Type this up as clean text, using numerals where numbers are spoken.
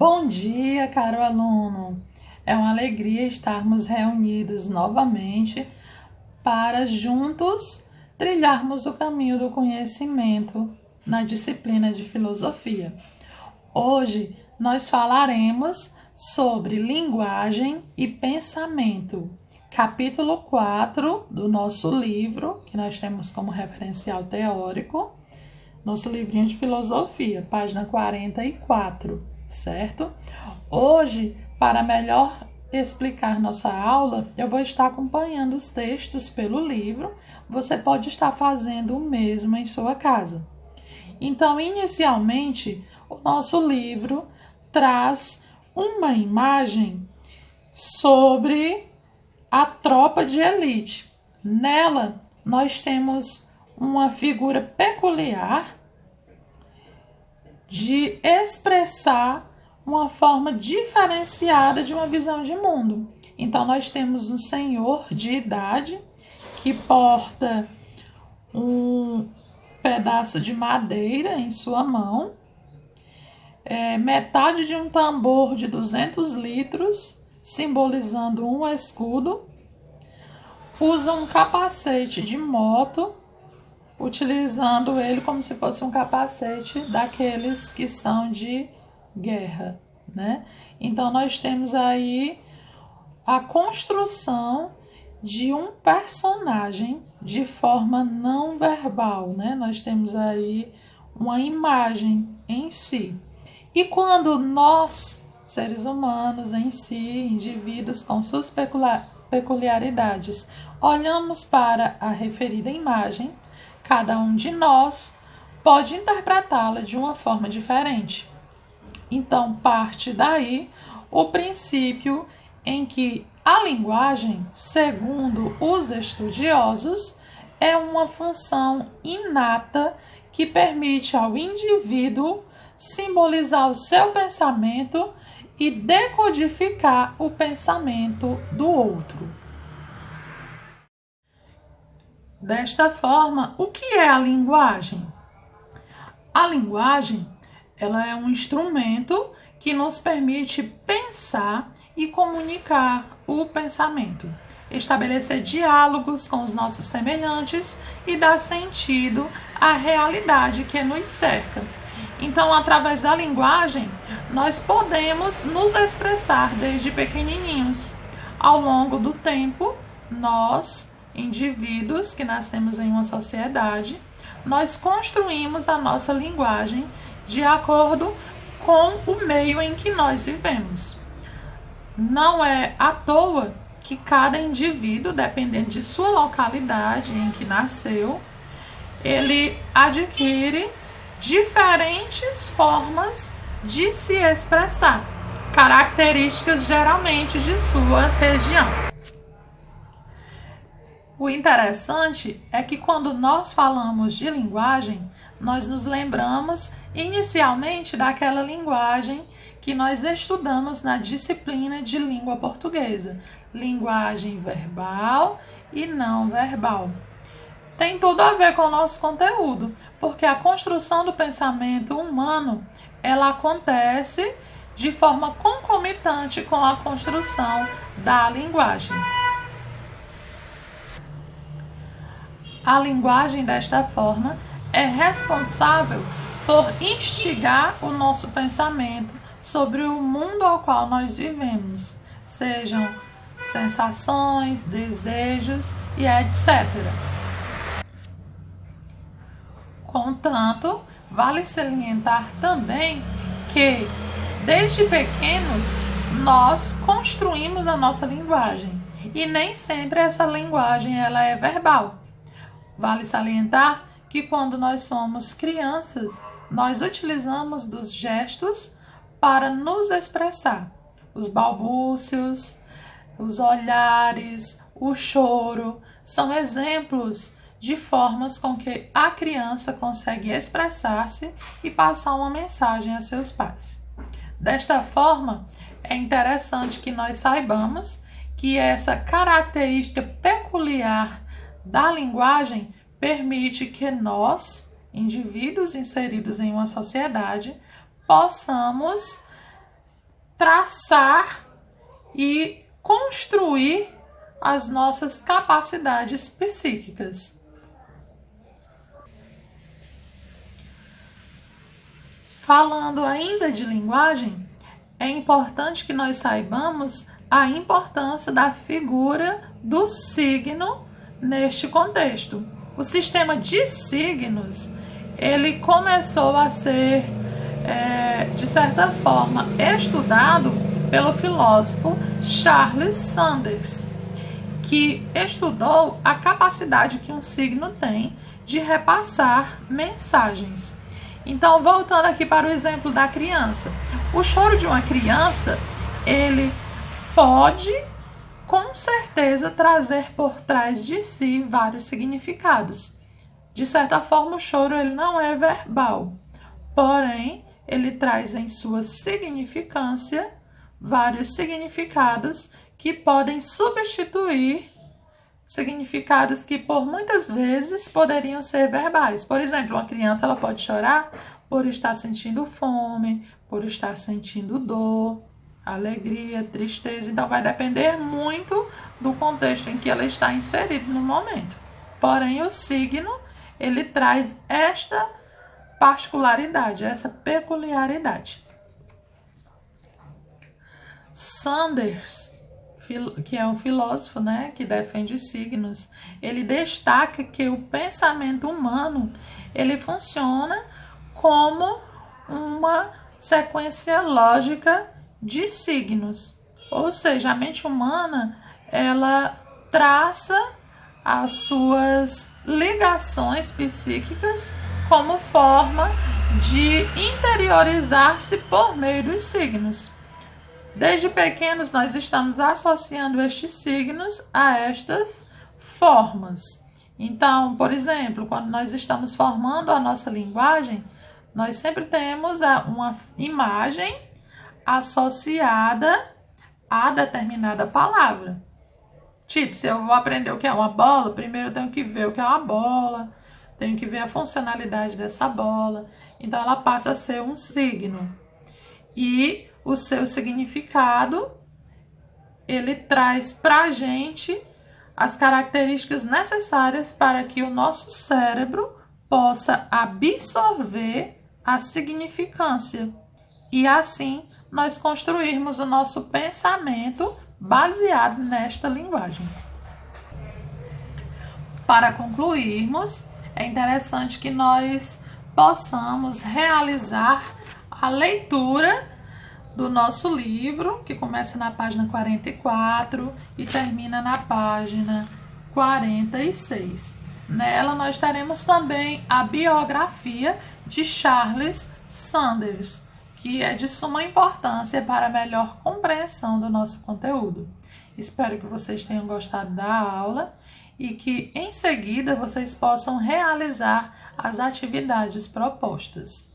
Bom dia, caro aluno! É uma alegria estarmos reunidos novamente para juntos trilharmos o caminho do conhecimento na disciplina de filosofia. Hoje nós falaremos sobre linguagem e pensamento, capítulo 4 do nosso livro, que nós temos como referencial teórico, nosso livrinho de filosofia, página 44. Certo? Hoje, para melhor explicar nossa aula, eu vou estar acompanhando os textos pelo livro. Você pode estar fazendo o mesmo em sua casa. Então, inicialmente, o nosso livro traz uma imagem sobre a tropa de elite. Nela, nós temos uma figura peculiar de expressar uma forma diferenciada de uma visão de mundo. Então, nós temos um senhor de idade que porta um pedaço de madeira em sua mão, metade de um tambor de 200 litros, simbolizando um escudo, usa um capacete de moto, utilizando ele como se fosse um capacete daqueles que são de guerra, né? Então, nós temos aí a construção de um personagem de forma não verbal, né? Nós temos aí uma imagem em si. E quando nós, seres humanos em si, indivíduos com suas peculiaridades, olhamos para a referida imagem, cada um de nós pode interpretá-la de uma forma diferente. Então, parte daí o princípio em que a linguagem, segundo os estudiosos, é uma função inata que permite ao indivíduo simbolizar o seu pensamento e decodificar o pensamento do outro. Desta forma, o que é a linguagem? A linguagem, ela é um instrumento que nos permite pensar e comunicar o pensamento, estabelecer diálogos com os nossos semelhantes e dar sentido à realidade que nos cerca. Então, através da linguagem, nós podemos nos expressar desde pequenininhos. Ao longo do tempo, nós, indivíduos que nascemos em uma sociedade, nós construímos a nossa linguagem de acordo com o meio em que nós vivemos. Não é à toa que cada indivíduo, dependendo de sua localidade em que nasceu, ele adquire diferentes formas de se expressar, características geralmente de sua região. O interessante é que quando nós falamos de linguagem, nós nos lembramos inicialmente daquela linguagem que nós estudamos na disciplina de língua portuguesa, linguagem verbal e não verbal. Tem tudo a ver com o nosso conteúdo, porque a construção do pensamento humano, ela acontece de forma concomitante com a construção da linguagem. A linguagem, desta forma, é responsável por instigar o nosso pensamento sobre o mundo ao qual nós vivemos, sejam sensações, desejos e etc. Contanto, vale salientar também que, desde pequenos, nós construímos a nossa linguagem e nem sempre essa linguagem ela é verbal. Vale salientar que quando nós somos crianças, nós utilizamos dos gestos para nos expressar. Os balbúcios, os olhares, o choro, são exemplos de formas com que a criança consegue expressar-se e passar uma mensagem a seus pais. Desta forma, é interessante que nós saibamos que essa característica peculiar da linguagem permite que nós, indivíduos inseridos em uma sociedade, possamos traçar e construir as nossas capacidades psíquicas. Falando ainda de linguagem, é importante que nós saibamos a importância da figura do signo neste contexto. O sistema de signos, ele começou a ser, de certa forma, estudado pelo filósofo Charles Sanders, que estudou a capacidade que um signo tem de repassar mensagens. Então, voltando aqui para o exemplo da criança. O choro de uma criança, ele pode, com certeza, trazer por trás de si vários significados. De certa forma, o choro ele não é verbal, porém, ele traz em sua significância vários significados que podem substituir significados que por muitas vezes poderiam ser verbais. Por exemplo, uma criança ela pode chorar por estar sentindo fome, por estar sentindo dor, alegria, tristeza. Então vai depender muito do contexto em que ela está inserida no momento. Porém, o signo ele traz esta particularidade, essa peculiaridade. Sanders, que é um filósofo, né, que defende signos, ele destaca que o pensamento humano ele funciona como uma sequência lógica de signos, ou seja, a mente humana ela traça as suas ligações psíquicas como forma de interiorizar-se por meio dos signos. Desde pequenos, nós estamos associando estes signos a estas formas. Então, por exemplo, quando nós estamos formando a nossa linguagem, nós sempre temos uma imagem associada a determinada palavra. Tipo, se eu vou aprender o que é uma bola, primeiro eu tenho que ver o que é uma bola, tenho que ver a funcionalidade dessa bola. Então, ela passa a ser um signo. E o seu significado, ele traz para a gente as características necessárias para que o nosso cérebro possa absorver a significância e assim nós construirmos o nosso pensamento baseado nesta linguagem. Para concluirmos, é interessante que nós possamos realizar a leitura do nosso livro, que começa na página 44 e termina na página 46. Nela nós teremos também a biografia de Charles Sanders, que é de suma importância para a melhor compreensão do nosso conteúdo. Espero que vocês tenham gostado da aula e que em seguida vocês possam realizar as atividades propostas.